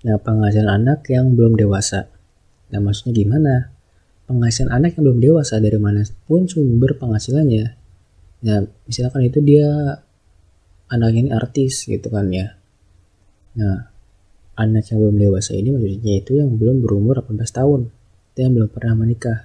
Nah, penghasilan anak yang belum dewasa. Nah, maksudnya gimana? Penghasilan anak yang belum dewasa dari mana pun sumber penghasilannya. Nah, misalkan itu dia anaknya ini artis gitu kan ya. Nah, anak yang belum dewasa ini maksudnya itu yang belum berumur 18 tahun. Itu yang belum pernah menikah.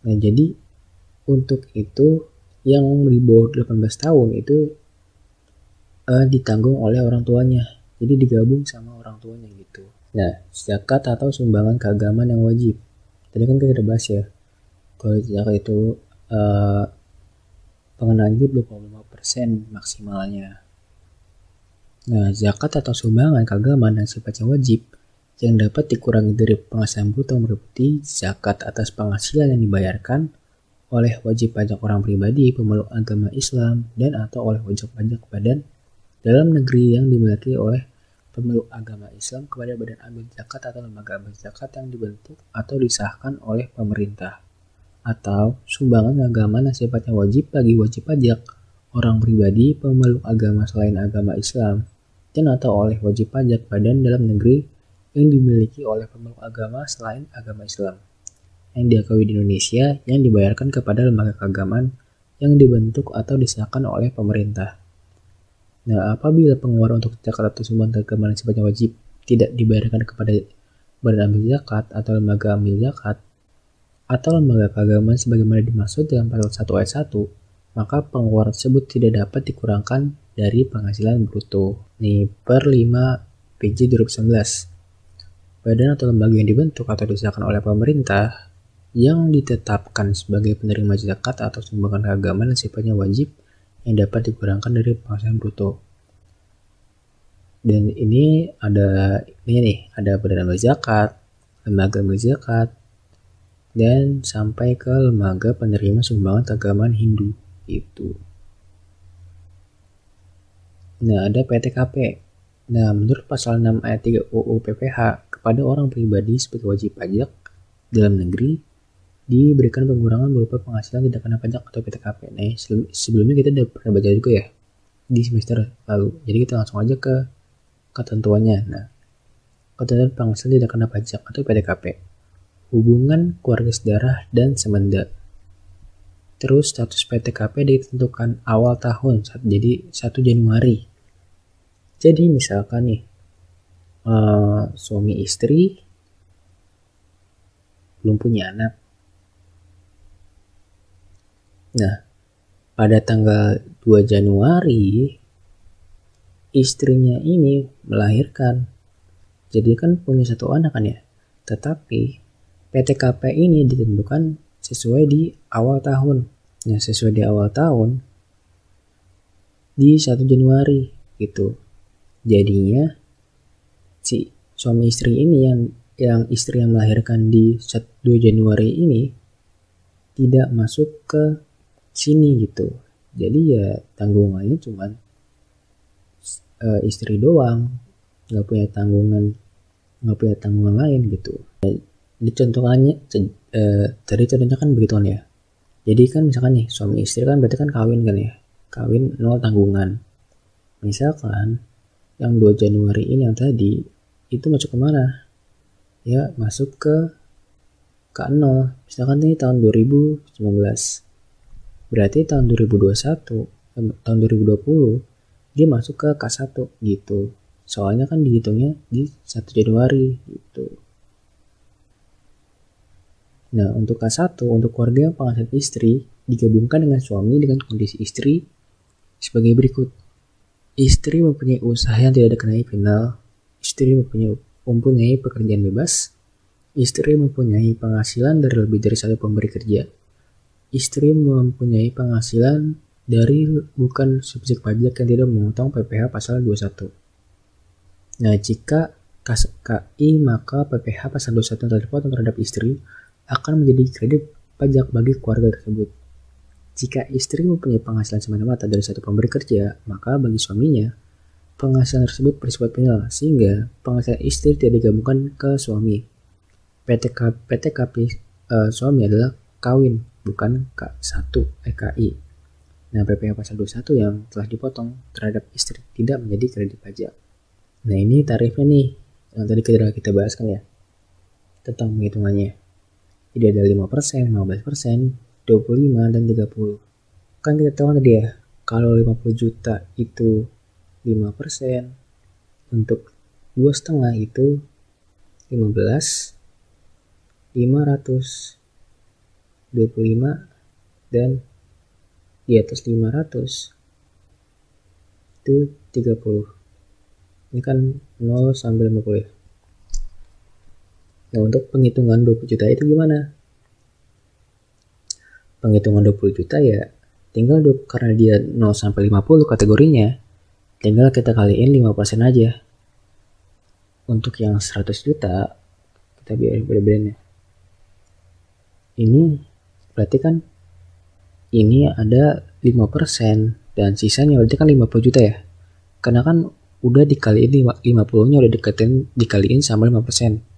Nah, jadi untuk itu yang di bawah 18 tahun itu ditanggung oleh orang tuanya. Jadi digabung sama orang tuanya gitu. Nah, zakat atau sumbangan keagamaan yang wajib. Tadi kan kita udah bahas ya. Kalau zakat itu pengenaan itu 25% maksimalnya. Nah, zakat atau sumbangan keagamaan yang sifatnya wajib yang dapat dikurangi dari penghasilan bruto meliputi zakat atas penghasilan yang dibayarkan oleh wajib pajak orang pribadi pemeluk agama Islam dan atau oleh wajib pajak badan dalam negeri yang dimiliki oleh pemeluk agama Islam kepada badan amil zakat atau lembaga amil zakat yang dibentuk atau disahkan oleh pemerintah, atau sumbangan agama yang sifatnya wajib bagi wajib pajak orang pribadi pemeluk agama selain agama Islam dan atau oleh wajib pajak badan dalam negeri yang dimiliki oleh pemeluk agama selain agama Islam yang diakui di Indonesia yang dibayarkan kepada lembaga keagamaan yang dibentuk atau disahkan oleh pemerintah. Nah, apabila pengeluaran untuk zakat atau sumbangan keagamaan sifatnya wajib tidak dibayarkan kepada badan amil zakat atau lembaga amil zakat atau lembaga keagamaan sebagaimana dimaksud dalam pasal 1 ayat 1, maka pengeluaran tersebut tidak dapat dikurangkan dari penghasilan bruto. Nih, per 5 PJ 2019. Badan atau lembaga yang dibentuk atau disahkan oleh pemerintah yang ditetapkan sebagai penerima zakat atau sumbangan keagamaan yang sifatnya wajib yang dapat dikurangkan dari penghasilan bruto. Dan ini ada badan amil zakat, lembaga amil zakat, dan sampai ke lembaga penerima sumbangan keagamaan Hindu itu. Nah, ada PTKP. Nah, menurut pasal 6 ayat 3 UU PPH, kepada orang pribadi sebagai wajib pajak dalam negeri diberikan pengurangan berupa penghasilan tidak kena pajak atau PTKP. Nah, sebelumnya kita udah pernah baca juga ya di semester lalu. Jadi kita langsung aja ke ketentuannya. Nah, ketentuan penghasilan tidak kena pajak atau PTKP. Hubungan keluarga sedarah dan semenda. Terus status PTKP ditentukan awal tahun, jadi 1 Januari. Jadi misalkan nih, suami istri belum punya anak. Nah, pada tanggal 2 Januari, istrinya ini melahirkan. Jadi kan punya 1 anak kan ya. Tetapi PTKP ini ditentukan sesuai di awal tahun. Nah, sesuai di awal tahun di 1 Januari gitu. Jadinya si suami istri ini yang istri yang melahirkan di 2 Januari ini tidak masuk ke sini gitu. Jadi ya tanggungannya cuma istri doang, nggak punya tanggungan lain gitu. Jadi contohnya tadi contohnya kan begituan ya. Jadi kan misalkan nih suami istri kan berarti kan kawin kan ya, kawin 0 tanggungan. Misalkan yang 2 Januari ini yang tadi itu masuk kemana? Ya masuk ke K0. Misalkan ini tahun 2019. Berarti tahun 2021, tahun 2020 dia masuk ke K1 gitu. Soalnya kan dihitungnya di 1 Januari gitu. Nah, untuk K1, untuk keluarga yang penghasilan istri digabungkan dengan suami dengan kondisi istri sebagai berikut. Istri mempunyai usaha yang tidak dikenai penal. Istri mempunyai pekerjaan bebas. Istri mempunyai penghasilan dari lebih dari 1 pemberi kerja. Istri mempunyai penghasilan dari bukan subsidi pajak yang tidak memotong PPh pasal 21. Nah, jika KI maka PPh pasal 21 yang dipotong terhadap istri akan menjadi kredit pajak bagi keluarga tersebut. Jika istri mempunyai penghasilan semata-mata dari 1 pemberi kerja, maka bagi suaminya penghasilan tersebut bersifat penal sehingga penghasilan istri tidak digabungkan ke suami. PTKP suami adalah kawin, bukan K1 KI. Nah, PPh pasal 21 yang telah dipotong terhadap istri tidak menjadi kredit pajak. Nah, ini tarifnya nih. yang tadi kita bahas kan ya, tentang penghitungannya. Jadi ada 5%, 15%, 25, dan 30. Kan kita tahu tadi ya, kalau 50 juta itu 5%, untuk 2,5 itu 15, 500, 25, dan di atas 500 itu 30. Ini kan 0 sampai 50 ya. Nah, untuk penghitungan 20 juta itu gimana? Penghitungan 20 juta ya tinggal karena dia 0 sampai 50 kategorinya, tinggal kita kaliin 5% aja. Untuk yang 100 juta kita biar beda-bedanya. Ini berarti kan ini ada 5% dan sisanya berarti kan 50 juta ya. Karena kan udah dikaliin 50-nya udah dikaliin sama 5%.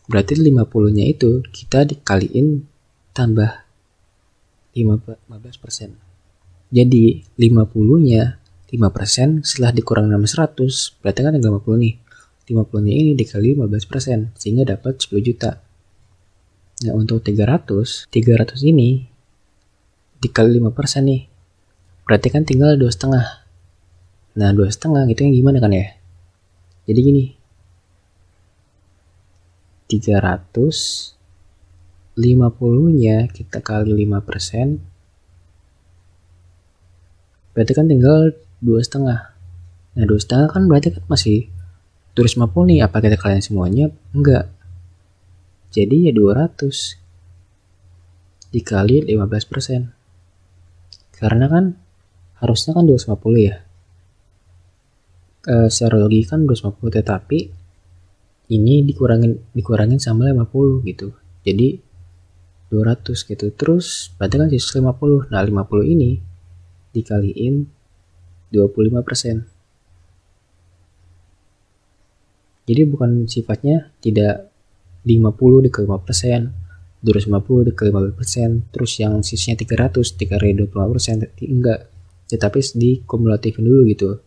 Berarti 50-nya itu kita dikaliin tambah 15%. Jadi 50-nya 5% setelah dikurang sama 100, berarti kan ada 50 nih. 50-nya ini dikali 15%, sehingga dapat 10 juta. Nah, untuk 300 ini dikali 5% nih. Berarti kan tinggal 2,5. Nah, 2,5 itu yang gimana kan ya? Jadi gini. 350-nya kita kali 5%, berarti kan tinggal 2,5. Nah, 2,5 kan berarti kan masih 250 nih. Apa kita kalian semuanya? Enggak. Jadi ya 200 dikali 15%. Karena kan harusnya kan 250 ya. Secara logika kan 250, tetapi ini dikurangin sama 50 gitu. Jadi 200 gitu. Terus berarti kan sisa 50. Nah, 50 ini dikaliin 25%. Jadi bukan sifatnya tidak 50 dikali 5%, 250 dikali 15%, terus yang sisanya 300 dikali 25%, enggak. Tetapi dikumulatifin dulu gitu.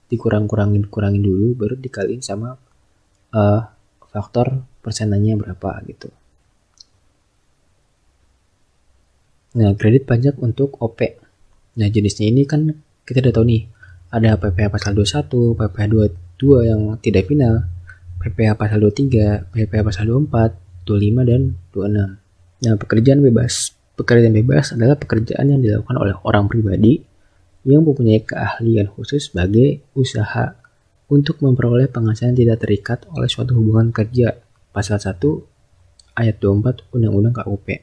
Dikurangin dulu baru dikaliin sama faktor persenannya berapa gitu. Nah, kredit pajak untuk OP. Nah, jenisnya ini kan kita udah tahu nih. Ada PPh pasal 21, PPh 22 yang tidak final, PPh pasal 23, PPh pasal 24, 25, dan 26. Nah, pekerjaan bebas. Pekerjaan bebas adalah pekerjaan yang dilakukan oleh orang pribadi yang mempunyai keahlian khusus sebagai usaha untuk memperoleh penghasilan tidak terikat oleh suatu hubungan kerja. Pasal 1 ayat 24 Undang-Undang KUP.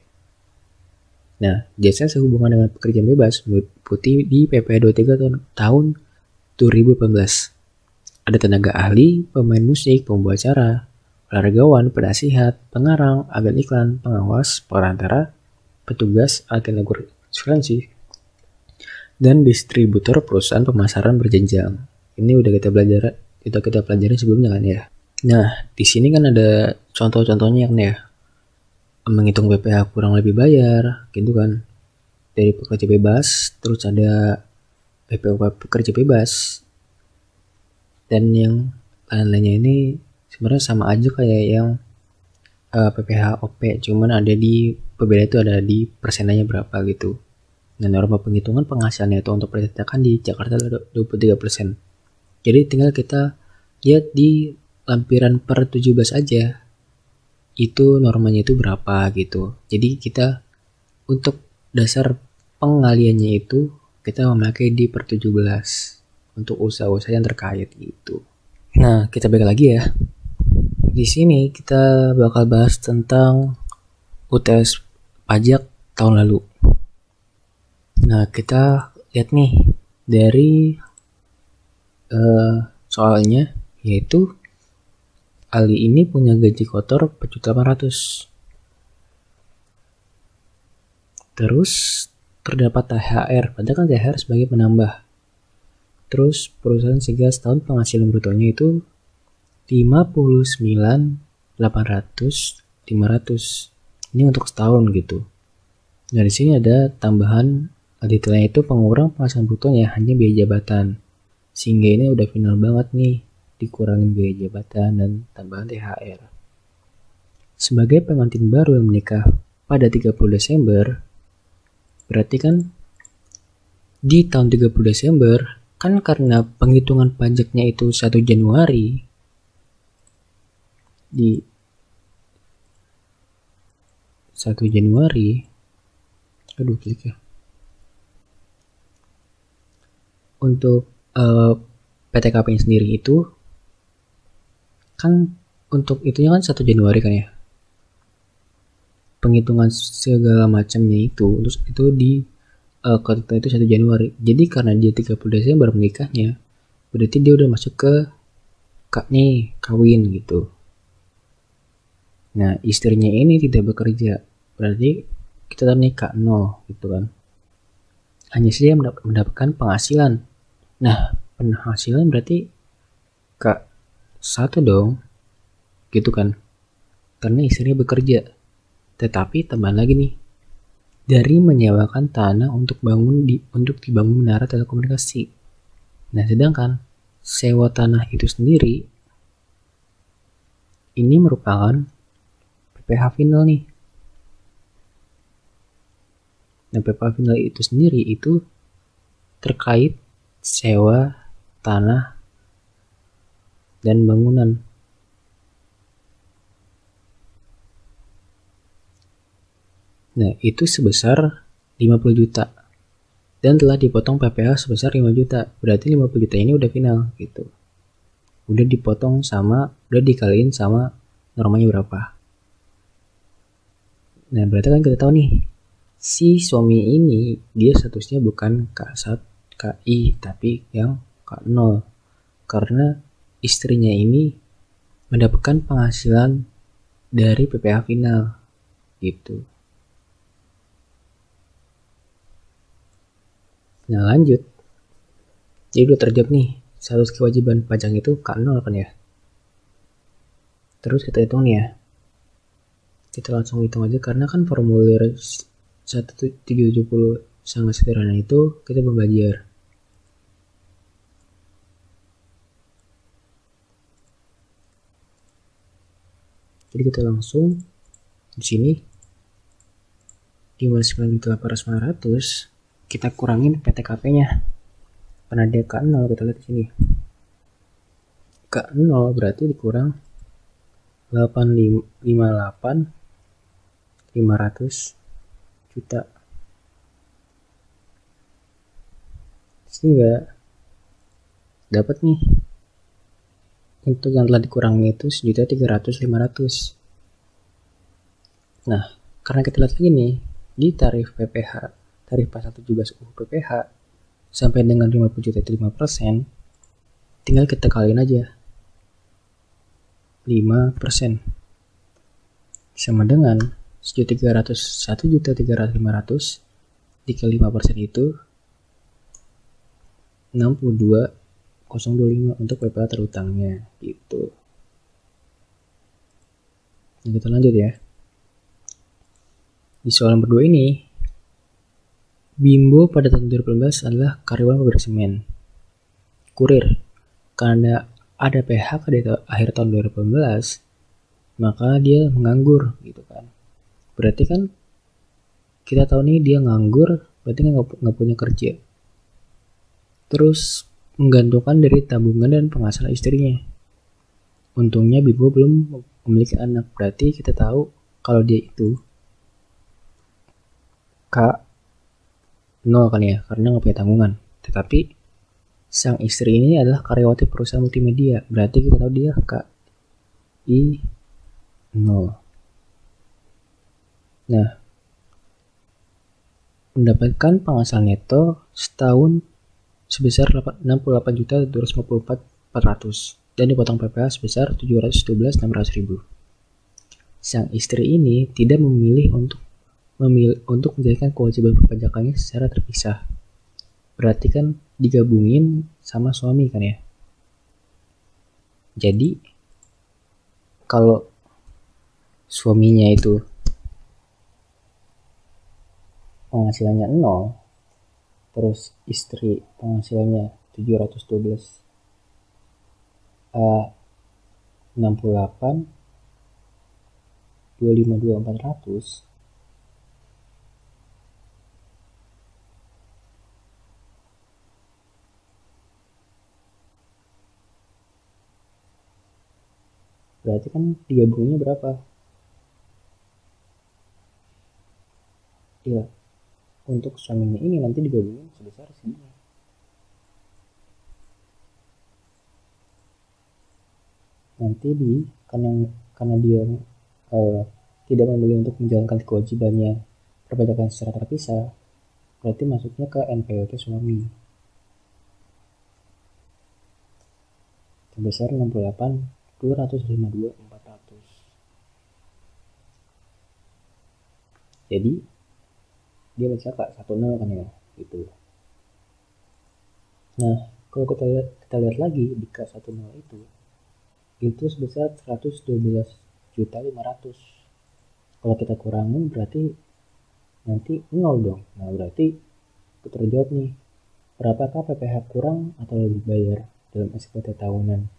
Nah, jasa sehubungan dengan pekerjaan bebas meliputi di PP 23 tahun 2018. Ada tenaga ahli, pemain musik, pembawa acara, olahragawan, penasihat, pengarang, agen iklan, pengawas, perantara, petugas, agen asuransi, dan distributor perusahaan pemasaran berjenjang. Ini udah kita pelajari sebelumnya kan ya. Nah, di sini kan ada contoh-contohnya kan ya. Menghitung PPh kurang lebih bayar, gitu kan. Dari pekerja bebas, terus ada PPh pekerja bebas. Dan yang lain-lainnya ini sebenarnya sama aja kayak yang PPh OP, cuman ada di perbedaan itu ada di persenannya berapa gitu. Nah, norma penghitungan penghasilannya itu untuk percetakan di Jakarta 23%. Jadi tinggal kita lihat di lampiran per 17 aja. Itu normanya itu berapa gitu. Jadi kita untuk dasar pengaliannya itu kita memakai di per 17 untuk usaha-usaha yang terkait gitu. Nah, kita balik lagi ya. Di sini kita bakal bahas tentang UTS pajak tahun lalu. Nah, kita lihat nih dari soalnya, yaitu Ali ini punya gaji kotor 4.800.000. Terus terdapat THR, padahal kan THR sebagai penambah. Terus perusahaan sehingga setahun penghasilan brutonya itu 59.800.500. Ini untuk setahun gitu. Nah, di sini ada tambahan detailnya itu pengurang penghasilan brutonya hanya biaya jabatan. Sehingga ini udah final banget nih. dikurangin biaya jabatan dan tambahan THR. Sebagai pengantin baru yang menikah pada 30 Desember, berarti kan di tahun 30 Desember, kan karena penghitungan pajaknya itu 1 Januari, di 1 Januari, klik ya. Untuk PTKP-nya sendiri itu, kan untuk itunya kan 1 Januari kan ya. Penghitungan segala macamnya itu, terus itu di kota itu 1 Januari. Jadi karena dia 30 Desember menikahnya, berarti dia udah masuk ke kawin gitu. Nah, istrinya ini tidak bekerja. Berarti kita tahu nih K0 gitu kan. Hanya saja mendapatkan penghasilan. Nah, penghasilan berarti K1 dong. Gitu kan. Karena istrinya bekerja. Tetapi tambahan lagi nih, dari menyewakan tanah untuk dibangun menara telekomunikasi. Nah, sedangkan sewa tanah itu sendiri ini merupakan PPh final nih. Nah, PPh final itu sendiri itu terkait sewa tanah dan bangunan. Nah, itu sebesar 50 juta. Dan telah dipotong PPh sebesar 5 juta. Berarti 50 juta ini udah final gitu. Udah dikaliin sama normanya berapa. Nah, berarti kan kita tahu nih, si suami ini dia statusnya bukan K1, KI, tapi yang K0. Karena istrinya ini mendapatkan penghasilan dari PPh final gitu. Nah, lanjut. Jadi udah terjawab nih, status kewajiban pajak itu K0 kan ya. Terus kita hitung nih ya. Kita langsung hitung aja karena kan formulir 1770 sangat sederhana itu kita belum belajar. Jadi kita langsung di sini 59.800 kita kurangin PTKP-nya. Karena dia K0, kita lihat di sini. K0 berarti dikurang 858.500 juta. Sehingga dapat nih untuk yang telah dikurangi itu 1.300.500. Nah, karena kita lihat lagi nih di tarif PPh, tarif pasal 17 UU PPh sampai dengan 50 juta itu 5%, tinggal kita kaliin aja 5% sama dengan 1.300.500 dikali 5% itu 62.025 untuk PPh terutangnya gitu. Nah, kita lanjut ya. Di soal nomor 2 ini, Bimbo pada tahun 2018 adalah karyawan pabrik semen. Kurir, karena ada PHK di akhir tahun 2018, maka dia menganggur gitu kan. Berarti kan kita tahu nih dia nganggur, berarti nggak punya kerja. Terus menggantungkan dari tabungan dan penghasilan istrinya. Untungnya Bimbo belum memiliki anak, berarti kita tahu kalau dia itu K0 kan ya, karena nggak punya tanggungan. Tetapi sang istri ini adalah karyawati perusahaan multimedia, berarti kita tahu dia KI0. Nah, mendapatkan penghasilan neto setahun sebesar 68.254.400 dan dipotong PPh sebesar 712.600.000. Sang istri ini tidak memilih untuk menjalankan kewajiban perpajakannya secara terpisah. Berarti kan digabungin sama suami kan ya. Jadi kalau suaminya itu penghasilannya 0, terus istri penghasilannya 712 68 252 400 berarti kan digabungnya berapa? Iya, untuk suaminya ini nanti digabungin sebesar segini. Nanti karena dia tidak memilih untuk menjalankan kewajibannya perpajakan secara terpisah, berarti masuknya ke NPWP suami sebesar 68 252 400. Jadi dia baca kak 10 kan ya gitu. Nah kalau kita lihat lagi di K10 itu sebesar 112.500.000. Kalau kita kurangin berarti nanti 0 dong. Nah berarti kita terjawab nih, berapakah PPh kurang atau lebih bayar dalam SPT tahunan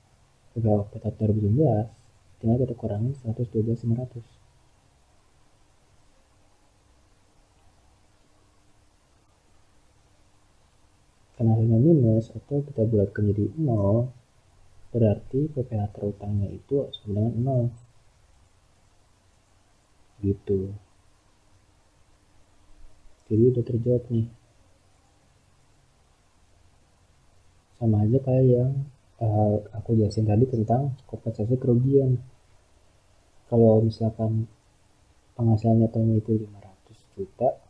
PPh OPT 2019? Tinggal kita kurangin 112.500. Karena hasilnya minus atau kita bulatkan jadi 0, berarti PPh terutangnya itu sama dengan 0 gitu. Jadi udah terjawab nih. Sama aja kayak yang aku jelasin tadi tentang kompensasi kerugian. Kalau misalkan penghasilan netonya itu 500 juta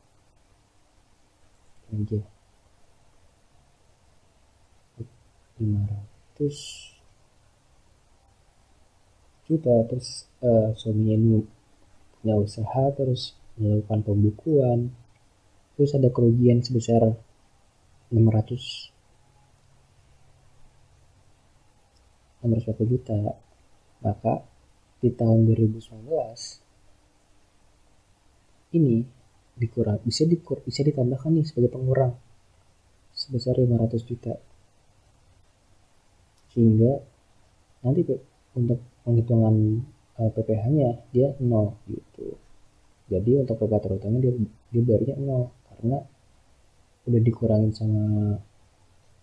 aja, 500 juta, terus suaminya ini punya usaha, terus melakukan pembukuan, terus ada kerugian sebesar 640 juta, maka di tahun 2019 ini bisa ditambahkan nih sebagai pengurang sebesar 500 juta, sehingga nanti untuk penghitungan PPh-nya dia 0 gitu. Jadi untuk PPh terutama dia bayarnya 0 karena udah dikurangin sama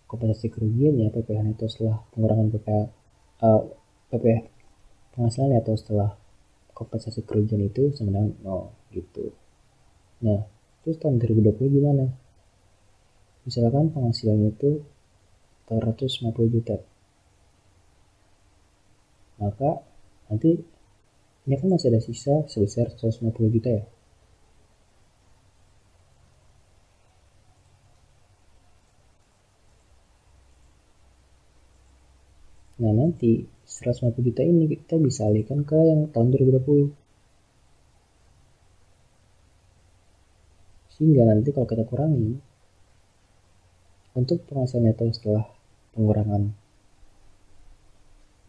kompensasi kerugiannya PPh itu setelah pengurangan PPh penghasilannya atau setelah kompensasi kerugian itu sama dengan 0 gitu. Nah terus tahun 2020 gimana? Misalkan penghasilannya itu 450 juta, maka nanti ini kan masih ada sisa sebesar 150 juta ya. Nah nanti 150 juta ini kita bisa alihkan ke yang tahun 2020, sehingga nanti kalau kita kurangi untuk penghasilan neto setelah pengurangan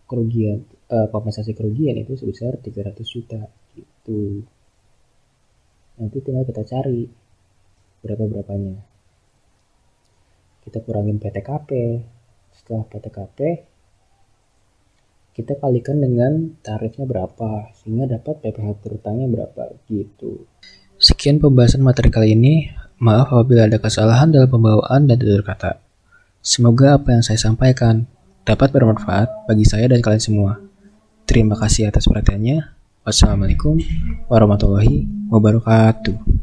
kerugian kompensasi kerugian itu sebesar 300 juta gitu. Nanti tinggal kita cari berapanya. Kita kurangin PTKP, setelah PTKP kita kalikan dengan tarifnya berapa sehingga dapat PPh terutangnya berapa gitu. Sekian pembahasan materi kali ini. Maaf apabila ada kesalahan dalam pembawaan dan tutur kata. Semoga apa yang saya sampaikan dapat bermanfaat bagi saya dan kalian semua. Terima kasih atas perhatiannya. Wassalamualaikum warahmatullahi wabarakatuh.